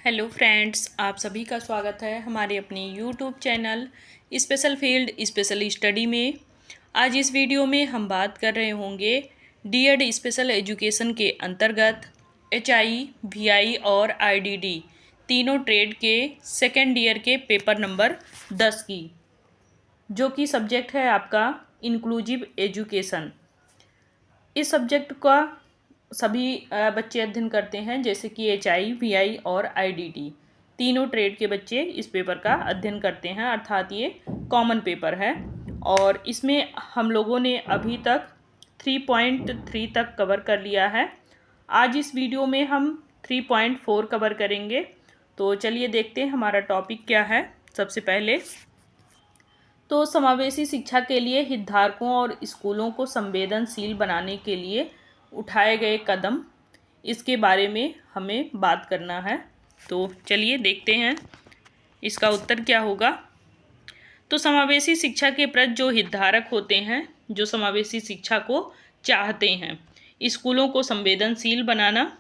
Hello friends, आप सभी का स्वागत है हमारे अपने YouTube channel special field special study में। आज इस वीडियो में हम बात कर रहे होंगे डीएड स्पेशल एजुकेशन के अंतर्गत एचआई, वीआई और आईडीडी तीनों ट्रेड के सेकेंड ईयर के पेपर नंबर 10 की, जो कि सब्जेक्ट है आपका इंक्लूसिव एजुकेशन। इस सब्जेक्ट का सभी बच्चे अध्ययन करते हैं, जैसे कि एचआई, वीआई और आईडीडी तीनों ट्रेड के बच्चे इस पेपर का अध्ययन करते हैं, अर्थात ये कॉमन पेपर है। और इसमें हम लोगों ने अभी तक 3.3 तक कवर कर लिया है। आज इस वीडियो में हम 3.4 कवर करेंगे। तो चलिए देखते हैं हमारा टॉपिक क्या है। सबसे पहले तो समावेशी शिक्षा के लिए हितधारकों और स्कूलों को संवेदनशील बनाने के लिए उठाए गए कदम, इसके बारे में हमें बात करना है। तो चलिए देखते हैं इसका उत्तर क्या होगा। तो समावेशी शिक्षा के प्रति जो हितधारक होते हैं, जो समावेशी शिक्षा को चाहते हैं, स्कूलों को संवेदनशील बनाना,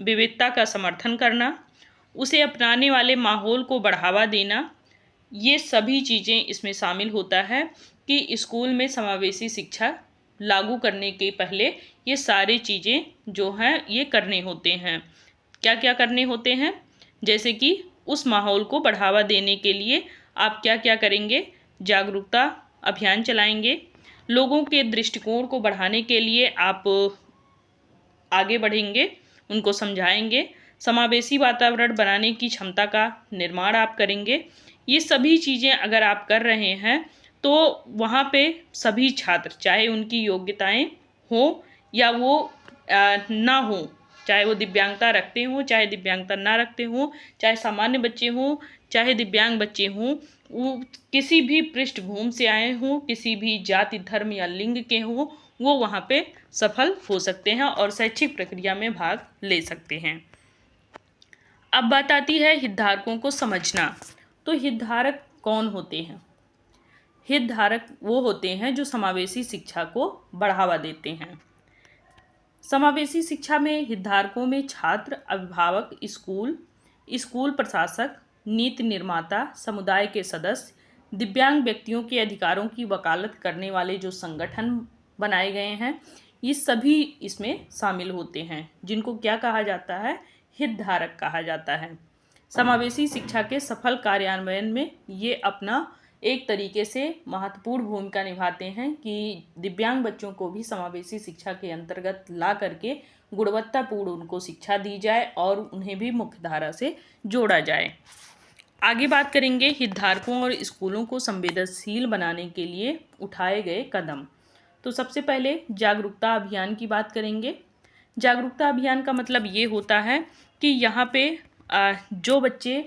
विविधता का समर्थन करना, उसे अपनाने वाले माहौल को बढ़ावा देना, ये सभी चीज़ें इसमें शामिल होता है कि स्कूल में समावेशी शिक्षा लागू करने के पहले ये सारी चीज़ें जो हैं ये करने होते हैं। क्या क्या करने होते हैं? जैसे कि उस माहौल को बढ़ावा देने के लिए आप क्या क्या करेंगे? जागरूकता अभियान चलाएंगे, लोगों के दृष्टिकोण को बढ़ाने के लिए आप आगे बढ़ेंगे, उनको समझाएंगे, समावेशी वातावरण बनाने की क्षमता का निर्माण आप करेंगे। ये सभी चीज़ें अगर आप कर रहे हैं तो वहाँ पे सभी छात्र, चाहे उनकी योग्यताएं हों या वो ना हों, चाहे वो दिव्यांगता रखते हों, चाहे दिव्यांगता ना रखते हों, चाहे सामान्य बच्चे हों, चाहे दिव्यांग बच्चे हों, वो किसी भी पृष्ठभूमि से आए हों, किसी भी जाति, धर्म या लिंग के हों, वो वहाँ पे सफल हो सकते हैं और शैक्षिक प्रक्रिया में भाग ले सकते हैं। अब बात आती है हितधारकों को समझना। तो हितधारक कौन होते हैं? हितधारक वो होते हैं जो समावेशी शिक्षा को बढ़ावा देते हैं। समावेशी शिक्षा में हितधारकों में छात्र, अभिभावक, स्कूल प्रशासक, नीति निर्माता, समुदाय के सदस्य, दिव्यांग व्यक्तियों के अधिकारों की वकालत करने वाले जो संगठन बनाए गए हैं, ये सभी इसमें शामिल होते हैं, जिनको क्या कहा जाता है? हितधारक कहा जाता है। समावेशी शिक्षा के सफल कार्यान्वयन में ये अपना एक तरीके से महत्वपूर्ण भूमिका निभाते हैं कि दिव्यांग बच्चों को भी समावेशी शिक्षा के अंतर्गत ला करके गुणवत्तापूर्ण उनको शिक्षा दी जाए और उन्हें भी मुख्यधारा से जोड़ा जाए। आगे बात करेंगे हितधारकों और स्कूलों को संवेदनशील बनाने के लिए उठाए गए कदम। तो सबसे पहले जागरूकता अभियान की बात करेंगे। जागरूकता अभियान का मतलब ये होता है कि यहाँ पे जो बच्चे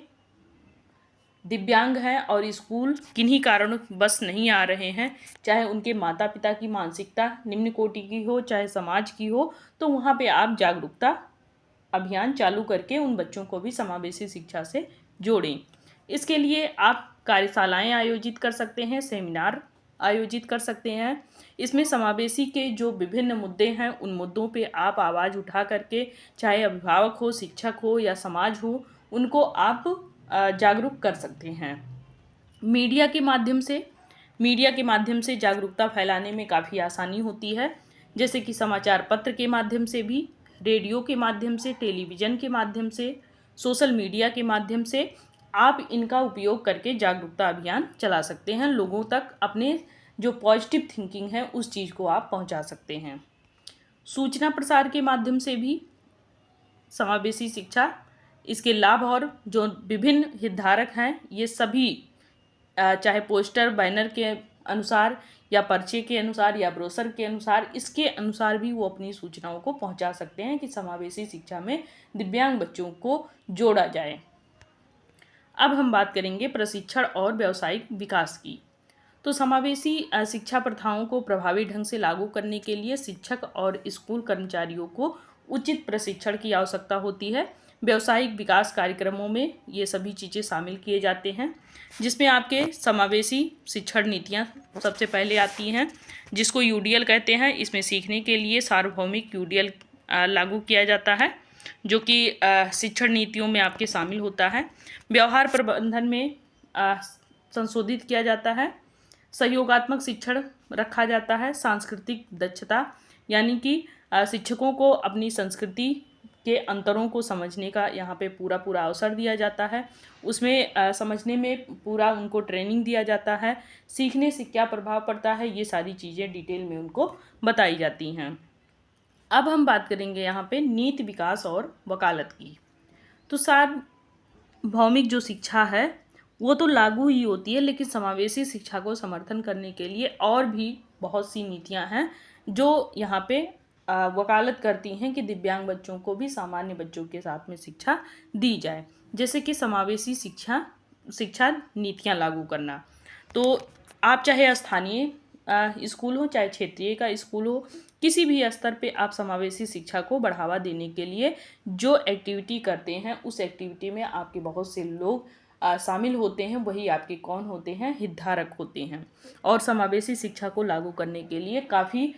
दिव्यांग हैं और स्कूल किन्हीं कारणों बस नहीं आ रहे हैं, चाहे उनके माता पिता की मानसिकता निम्न कोटि की हो, चाहे समाज की हो, तो वहाँ पे आप जागरूकता अभियान चालू करके उन बच्चों को भी समावेशी शिक्षा से जोड़ें। इसके लिए आप कार्यशालाएं आयोजित कर सकते हैं, सेमिनार आयोजित कर सकते हैं। इसमें समावेशी के जो विभिन्न मुद्दे हैं, उन मुद्दों पे आप आवाज़ उठा करके, चाहे अभिभावक हो, शिक्षक हो या समाज हो, उनको आप जागरूक कर सकते हैं। मीडिया के माध्यम से जागरूकता फैलाने में काफ़ी आसानी होती है, जैसे कि समाचार पत्र के माध्यम से भी, रेडियो के माध्यम से, टेलीविज़न के माध्यम से, सोशल मीडिया के माध्यम से आप इनका उपयोग करके जागरूकता अभियान चला सकते हैं। लोगों तक अपने जो पॉजिटिव थिंकिंग है उस चीज़ को आप पहुंचा सकते हैं। सूचना प्रसार के माध्यम से भी समावेशी शिक्षा, इसके लाभ और जो विभिन्न हितधारक हैं, ये सभी चाहे पोस्टर, बैनर के अनुसार या पर्चे के अनुसार या ब्रोशर के अनुसार, इसके अनुसार भी वो अपनी सूचनाओं को पहुंचा सकते हैं कि समावेशी शिक्षा में दिव्यांग बच्चों को जोड़ा जाए। अब हम बात करेंगे प्रशिक्षण और व्यावसायिक विकास की। तो समावेशी शिक्षा प्रथाओं को प्रभावी ढंग से लागू करने के लिए शिक्षक और स्कूल कर्मचारियों को उचित प्रशिक्षण की आवश्यकता होती है। व्यावसायिक विकास कार्यक्रमों में ये सभी चीज़ें शामिल किए जाते हैं, जिसमें आपके समावेशी शिक्षण नीतियाँ सबसे पहले आती हैं, जिसको यूडीएल कहते हैं। इसमें सीखने के लिए सार्वभौमिक यूडीएल लागू किया जाता है। जो कि शिक्षण नीतियों में आपके शामिल होता है। व्यवहार प्रबंधन में संशोधित किया जाता है। सहयोगात्मक शिक्षण रखा जाता है। सांस्कृतिक दक्षता यानी कि शिक्षकों को अपनी संस्कृति के अंतरों को समझने का यहाँ पे पूरा पूरा अवसर दिया जाता है। उसमें समझने में पूरा उनको ट्रेनिंग दिया जाता है। सीखने से क्या प्रभाव पड़ता है, ये सारी चीज़ें डिटेल में उनको बताई जाती हैं। अब हम बात करेंगे यहाँ पे नीति विकास और वकालत की। तो सार्वभौमिक जो शिक्षा है वो तो लागू ही होती है, लेकिन समावेशी शिक्षा को समर्थन करने के लिए और भी बहुत सी नीतियाँ हैं जो यहाँ पे वकालत करती हैं कि दिव्यांग बच्चों को भी सामान्य बच्चों के साथ में शिक्षा दी जाए। जैसे कि समावेशी शिक्षा नीतियाँ लागू करना। तो आप चाहे स्थानीय स्कूल हो, चाहे क्षेत्रीय का स्कूल हो, किसी भी स्तर पे आप समावेशी शिक्षा को बढ़ावा देने के लिए जो एक्टिविटी करते हैं, उस एक्टिविटी में आपके बहुत से लोग शामिल होते हैं। वही आपके कौन होते हैं, हितधारक होते हैं। और समावेशी शिक्षा को लागू करने के लिए काफ़ी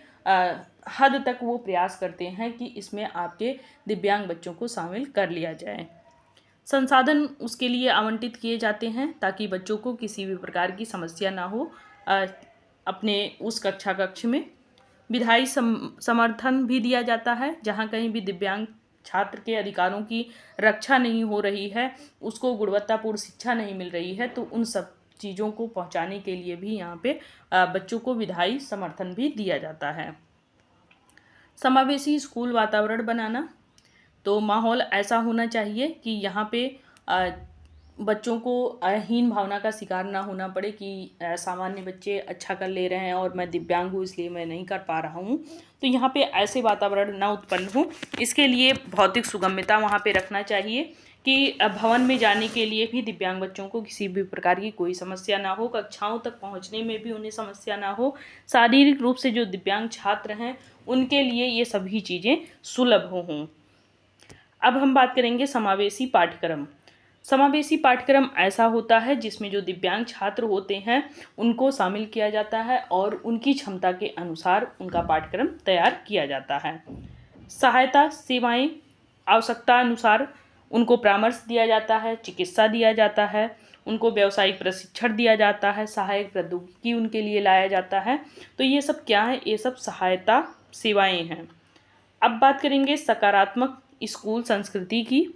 हद तक वो प्रयास करते हैं कि इसमें आपके दिव्यांग बच्चों को शामिल कर लिया जाए। संसाधन उसके लिए आवंटित किए जाते हैं ताकि बच्चों को किसी भी प्रकार की समस्या ना हो अपने उस कक्ष में। विधायी समर्थन भी दिया जाता है। जहाँ कहीं भी दिव्यांग छात्र के अधिकारों की रक्षा नहीं हो रही है, उसको गुणवत्तापूर्ण शिक्षा नहीं मिल रही है, तो उन सब चीज़ों को पहुँचाने के लिए भी यहाँ पे बच्चों को विधायी समर्थन भी दिया जाता है। समावेशी स्कूल वातावरण बनाना। तो माहौल ऐसा होना चाहिए कि यहाँ पे बच्चों को हीन भावना का शिकार ना होना पड़े कि सामान्य बच्चे अच्छा कर ले रहे हैं और मैं दिव्यांग हूँ इसलिए मैं नहीं कर पा रहा हूँ। तो यहाँ पे ऐसे वातावरण ना उत्पन्न हो, इसके लिए भौतिक सुगम्यता वहाँ पे रखना चाहिए कि भवन में जाने के लिए भी दिव्यांग बच्चों को किसी भी प्रकार की कोई समस्या ना हो, कक्षाओं तक पहुँचने में भी उन्हें समस्या ना हो। शारीरिक रूप से जो दिव्यांग छात्र हैं उनके लिए ये सभी चीज़ें सुलभ हों। अब हम बात करेंगे समावेशी पाठ्यक्रम। समावेशी पाठ्यक्रम ऐसा होता है जिसमें जो दिव्यांग छात्र होते हैं उनको शामिल किया जाता है और उनकी क्षमता के अनुसार उनका पाठ्यक्रम तैयार किया जाता है। सहायता सेवाएं, आवश्यकता अनुसार उनको परामर्श दिया जाता है, चिकित्सा दिया जाता है, उनको व्यावसायिक प्रशिक्षण दिया जाता है, सहायक प्रौद्योगिकी उनके लिए लाया जाता है। तो ये सब क्या है, ये सब सहायता सेवाएं हैं। अब बात करेंगे सकारात्मक स्कूल संस्कृति की।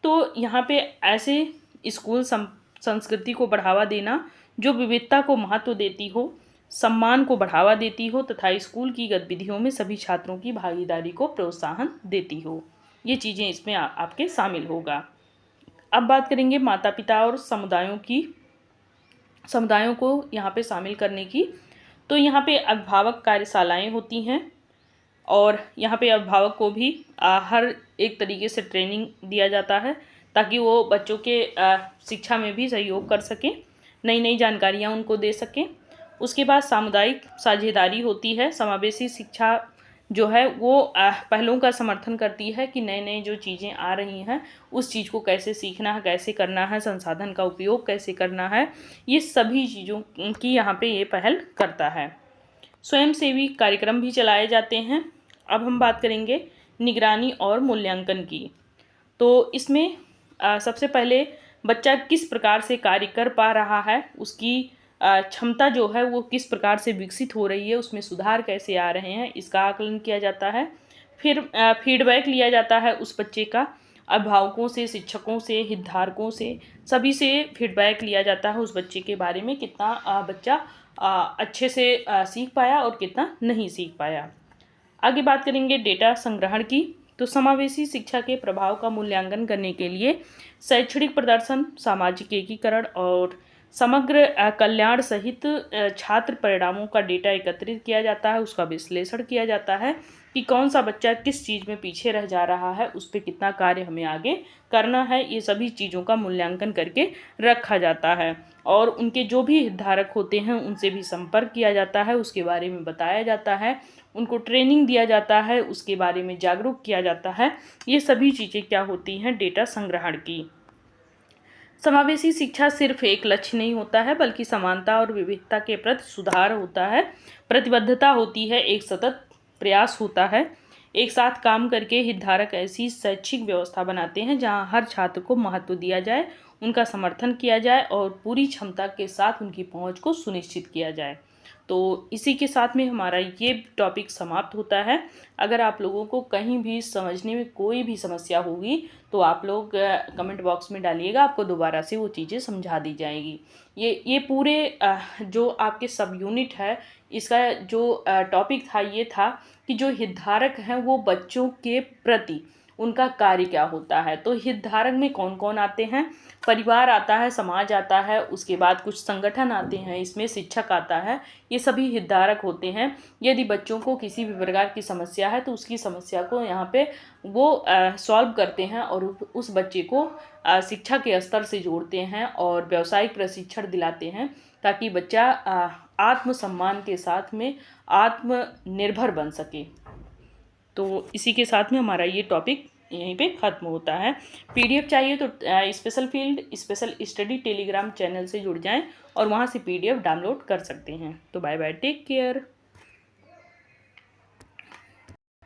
तो यहाँ पे ऐसे स्कूल संस्कृति को बढ़ावा देना जो विविधता को महत्व देती हो, सम्मान को बढ़ावा देती हो तथा स्कूल की गतिविधियों में सभी छात्रों की भागीदारी को प्रोत्साहन देती हो। ये चीज़ें इसमें आपके शामिल होगा। अब बात करेंगे माता पिता और समुदायों को यहाँ पे शामिल करने की। तो यहाँ पे अभिभावक कार्यशालाएँ होती हैं और यहाँ पे अभिभावक को भी हर एक तरीके से ट्रेनिंग दिया जाता है ताकि वो बच्चों के शिक्षा में भी सहयोग कर सकें, नई नई जानकारियाँ उनको दे सकें। उसके बाद सामुदायिक साझेदारी होती है। समावेशी शिक्षा जो है वो पहलों का समर्थन करती है कि नए नए जो चीज़ें आ रही हैं उस चीज़ को कैसे सीखना है, कैसे करना है, संसाधन का उपयोग कैसे करना है, ये सभी चीज़ों की यहाँ पे ये पहल करता है। स्वयंसेवी कार्यक्रम भी चलाए जाते हैं। अब हम बात करेंगे निगरानी और मूल्यांकन की। तो इसमें सबसे पहले बच्चा किस प्रकार से कार्य कर पा रहा है, उसकी क्षमता जो है वो किस प्रकार से विकसित हो रही है, उसमें सुधार कैसे आ रहे हैं, इसका आकलन किया जाता है। फिर फीडबैक लिया जाता है उस बच्चे का, अभिभावकों से, शिक्षकों से, हितधारकों से, सभी से फीडबैक लिया जाता है उस बच्चे के बारे में कितना बच्चा अच्छे से सीख पाया और कितना नहीं सीख पाया। आगे बात करेंगे डेटा संग्रहण की। तो समावेशी शिक्षा के प्रभाव का मूल्यांकन करने के लिए शैक्षणिक प्रदर्शन, सामाजिक एकीकरण और समग्र कल्याण सहित छात्र परिणामों का डेटा एकत्रित किया जाता है, उसका विश्लेषण किया जाता है कि कौन सा बच्चा किस चीज़ में पीछे रह जा रहा है, उस पर कितना कार्य हमें आगे करना है। ये सभी चीज़ों का मूल्यांकन करके रखा जाता है और उनके जो भी हितधारक होते हैं उनसे भी संपर्क किया जाता है, उसके बारे में बताया जाता है, उनको ट्रेनिंग दिया जाता है, उसके बारे में जागरूक किया जाता है। ये सभी चीज़ें क्या होती हैं, डेटा संग्रहण की। समावेशी शिक्षा सिर्फ एक लक्ष्य नहीं होता है बल्कि समानता और विविधता के प्रति सुधार होता है, प्रतिबद्धता होती है, एक सतत प्रयास होता है। एक साथ काम करके हितधारक ऐसी शैक्षिक व्यवस्था बनाते हैं जहां हर छात्र को महत्व दिया जाए, उनका समर्थन किया जाए और पूरी क्षमता के साथ उनकी पहुंच को सुनिश्चित किया जाए। तो इसी के साथ में हमारा ये टॉपिक समाप्त होता है। अगर आप लोगों को कहीं भी समझने में कोई भी समस्या होगी तो आप लोग कमेंट बॉक्स में डालिएगा, आपको दोबारा से वो चीज़ें समझा दी जाएगी। ये पूरे जो आपके सब यूनिट है, इसका जो टॉपिक था ये था कि जो हितधारक हैं वो बच्चों के प्रति उनका कार्य क्या होता है। तो हितधारक में कौन कौन आते हैं? परिवार आता है, समाज आता है, उसके बाद कुछ संगठन आते हैं, इसमें शिक्षक आता है, ये सभी हितधारक होते हैं। यदि बच्चों को किसी भी प्रकार की समस्या है तो उसकी समस्या को यहाँ पे वो सॉल्व करते हैं और उस बच्चे को शिक्षा के स्तर से जोड़ते हैं और व्यावसायिक प्रशिक्षण दिलाते हैं ताकि बच्चा आत्मसम्मान के साथ में आत्मनिर्भर बन सके। तो इसी के साथ में हमारा ये टॉपिक यहीं पे ख़त्म होता है। पीडीएफ चाहिए तो special field special study Telegram channel से जुड़ जाएं और वहाँ से पीडीएफ डाउनलोड कर सकते हैं। तो बाय बाय, टेक केयर।